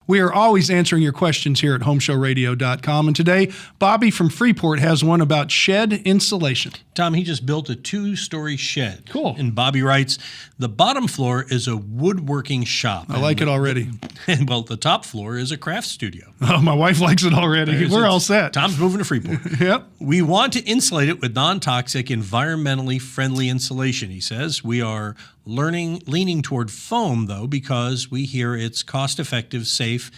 We are always answering your questions here at HomeShowRadio.com. And today, Bobby from Freeport has one about shed insulation. Tom, he just built a 2-story shed. Cool. And Bobby writes, the bottom floor is a woodworking shop. I like it already. And, well, the top floor is a craft studio. Oh, my wife likes it already. We're all set. Tom's moving to Freeport. Yep. We want to insulate it with non-toxic, environmentally friendly insulation, he says. We are leaning toward foam, though, because we hear it's cost-effective, safe,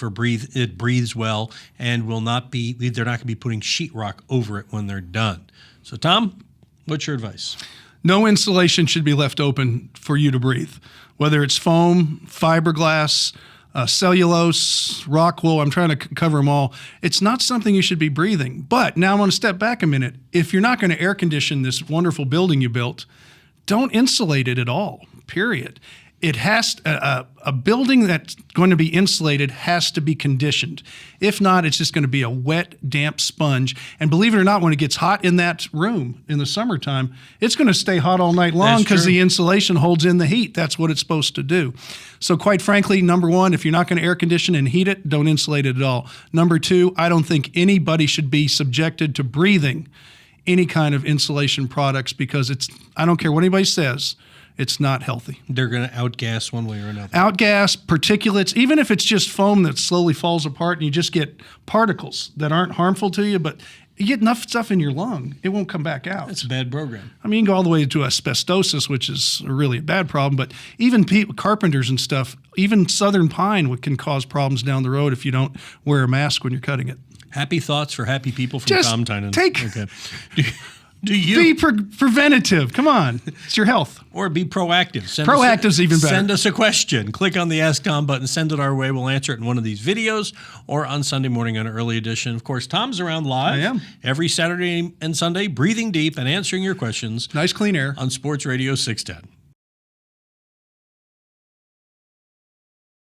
it breathes well, and they're not going to be putting sheetrock over it when they're done. So, Tom, what's your advice? No insulation should be left open for you to breathe, whether it's foam, fiberglass, cellulose, rock wool. I'm trying to cover them all. It's not something you should be breathing. But now I want to step back a minute. If you're not going to air condition this wonderful building you built, don't insulate it at all, period. It has a building that's going to be insulated has to be conditioned. If not, it's just going to be a wet, damp sponge. And believe it or not, when it gets hot in that room in the summertime, it's going to stay hot all night long because the insulation holds in the heat. That's what it's supposed to do. So quite frankly, number one, if you're not going to air condition and heat it, don't insulate it at all. Number two, I don't think anybody should be subjected to breathing any kind of insulation products because I don't care what anybody says, it's not healthy. They're going to outgas one way or another. Outgas, particulates, even if it's just foam that slowly falls apart and you just get particles that aren't harmful to you, but you get enough stuff in your lung, it won't come back out. That's a bad program. I mean, you can go all the way to asbestosis, which is really a bad problem, but even carpenters and stuff, even southern pine can cause problems down the road if you don't wear a mask when you're cutting it. Happy thoughts for happy people from Just Tom Tynan. Okay. Do you be preventative? Come on, it's your health. Or be proactive. Proactive's even better. Send us a question. Click on the Ask Tom button. Send it our way. We'll answer it in one of these videos or on Sunday morning on an early edition. Of course, Tom's around live. I am. Every Saturday and Sunday, breathing deep and answering your questions. Nice clean air. On Sports Radio 610.